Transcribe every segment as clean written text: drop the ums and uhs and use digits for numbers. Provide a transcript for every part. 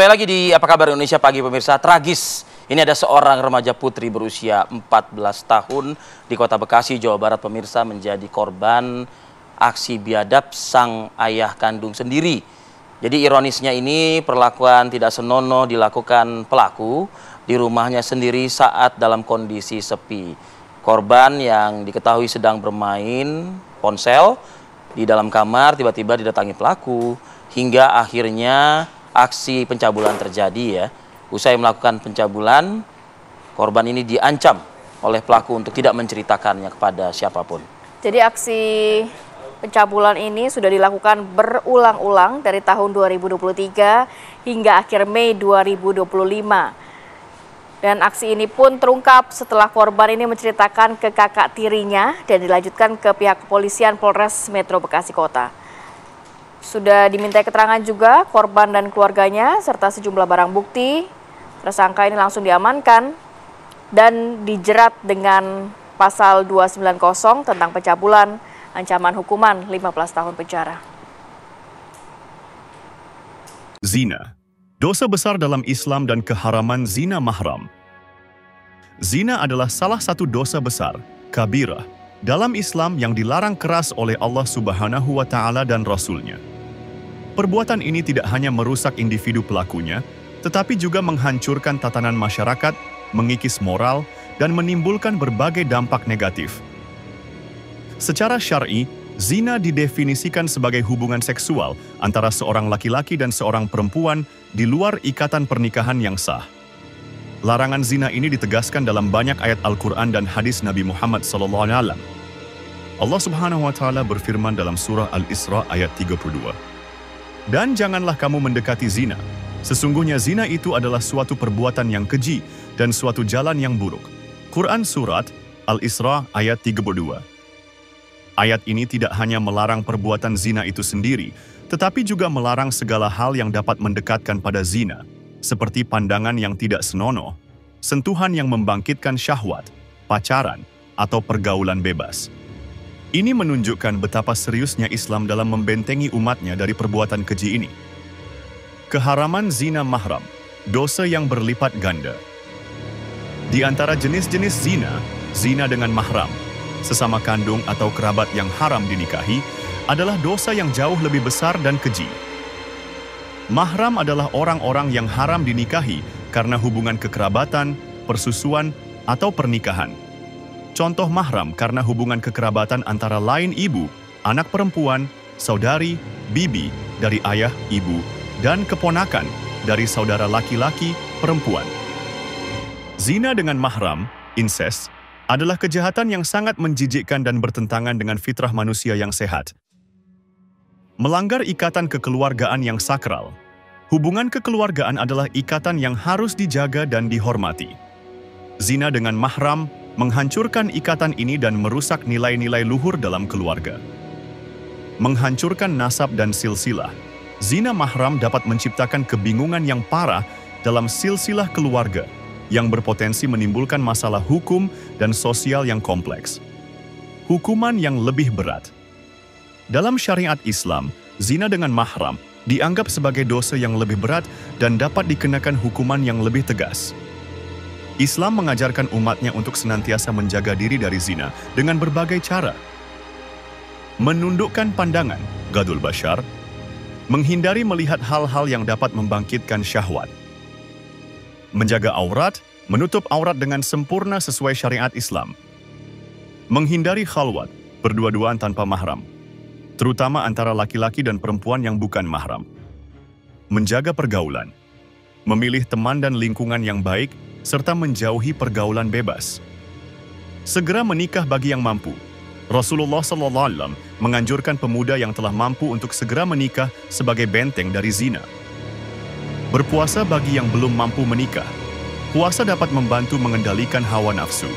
Kembali lagi di Apa Kabar Indonesia Pagi pemirsa. Tragis, ini ada seorang remaja putri berusia 14 tahun di Kota Bekasi, Jawa Barat pemirsa, menjadi korban aksi biadab sang ayah kandung sendiri. Jadi ironisnya ini perlakuan tidak senonoh dilakukan pelaku di rumahnya sendiri saat dalam kondisi sepi. Korban yang diketahui sedang bermain ponsel di dalam kamar tiba-tiba didatangi pelaku hingga akhirnya aksi pencabulan terjadi ya. Usai melakukan pencabulan, korban ini diancam oleh pelaku untuk tidak menceritakannya kepada siapapun. Jadi aksi pencabulan ini sudah dilakukan berulang-ulang dari tahun 2023 hingga akhir Mei 2025. Dan aksi ini pun terungkap setelah korban ini menceritakan ke kakak tirinya dan dilanjutkan ke pihak kepolisian Polres Metro Bekasi Kota. Sudah dimintai keterangan juga korban dan keluarganya serta sejumlah barang bukti. Tersangka ini langsung diamankan dan dijerat dengan pasal 290 tentang pencabulan, ancaman hukuman 15 tahun penjara. Zina, dosa besar dalam Islam dan keharaman zina mahram. Zina adalah salah satu dosa besar, kabirah, dalam Islam yang dilarang keras oleh Allah Subhanahu wa Ta'ala dan Rasul-Nya. Perbuatan ini tidak hanya merusak individu pelakunya, tetapi juga menghancurkan tatanan masyarakat, mengikis moral, dan menimbulkan berbagai dampak negatif. Secara syar'i, zina didefinisikan sebagai hubungan seksual antara seorang laki-laki dan seorang perempuan di luar ikatan pernikahan yang sah. Larangan zina ini ditegaskan dalam banyak ayat Al-Quran dan hadis Nabi Muhammad SAW. Allah Subhanahu wa Ta'ala berfirman dalam surah Al-Isra ayat 32. Dan janganlah kamu mendekati zina. Sesungguhnya zina itu adalah suatu perbuatan yang keji dan suatu jalan yang buruk. Quran Surat Al-Isra ayat 32. Ayat ini tidak hanya melarang perbuatan zina itu sendiri, tetapi juga melarang segala hal yang dapat mendekatkan pada zina, seperti pandangan yang tidak senonoh, sentuhan yang membangkitkan syahwat, pacaran, atau pergaulan bebas. Ini menunjukkan betapa seriusnya Islam dalam membentengi umatnya dari perbuatan keji ini. Keharaman zina mahram, dosa yang berlipat ganda. Di antara jenis-jenis zina, zina dengan mahram, sesama kandung atau kerabat yang haram dinikahi, adalah dosa yang jauh lebih besar dan keji. Mahram adalah orang-orang yang haram dinikahi karena hubungan kekerabatan, persusuan, atau pernikahan. Contoh mahram karena hubungan kekerabatan antara lain ibu, anak perempuan, saudari, bibi dari ayah, ibu, dan keponakan dari saudara laki-laki, perempuan. Zina dengan mahram, incest, adalah kejahatan yang sangat menjijikkan dan bertentangan dengan fitrah manusia yang sehat. Melanggar ikatan kekeluargaan yang sakral. Hubungan kekeluargaan adalah ikatan yang harus dijaga dan dihormati. Zina dengan mahram menghancurkan ikatan ini dan merusak nilai-nilai luhur dalam keluarga. Menghancurkan nasab dan silsilah. Zina mahram dapat menciptakan kebingungan yang parah dalam silsilah keluarga yang berpotensi menimbulkan masalah hukum dan sosial yang kompleks. Hukuman yang lebih berat. Dalam syariat Islam, zina dengan mahram dianggap sebagai dosa yang lebih berat dan dapat dikenakan hukuman yang lebih tegas. Islam mengajarkan umatnya untuk senantiasa menjaga diri dari zina dengan berbagai cara. Menundukkan pandangan, gadul basyar, menghindari melihat hal-hal yang dapat membangkitkan syahwat. Menjaga aurat, menutup aurat dengan sempurna sesuai syariat Islam. Menghindari khalwat, berdua-duaan tanpa mahram, terutama antara laki-laki dan perempuan yang bukan mahram. Menjaga pergaulan, memilih teman dan lingkungan yang baik, serta menjauhi pergaulan bebas. Segera menikah bagi yang mampu. Rasulullah SAW menganjurkan pemuda yang telah mampu untuk segera menikah sebagai benteng dari zina. Berpuasa bagi yang belum mampu menikah. Puasa dapat membantu mengendalikan hawa nafsu.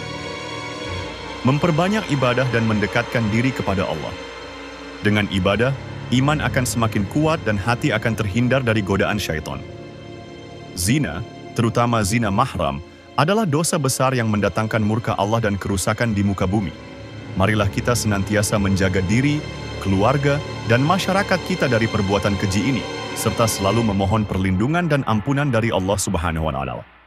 Memperbanyak ibadah dan mendekatkan diri kepada Allah. Dengan ibadah, iman akan semakin kuat dan hati akan terhindar dari godaan syaitan. Zina, terutama zina mahram, adalah dosa besar yang mendatangkan murka Allah dan kerusakan di muka bumi. Marilah kita senantiasa menjaga diri, keluarga, dan masyarakat kita dari perbuatan keji ini, serta selalu memohon perlindungan dan ampunan dari Allah Subhanahu wa Ta'ala.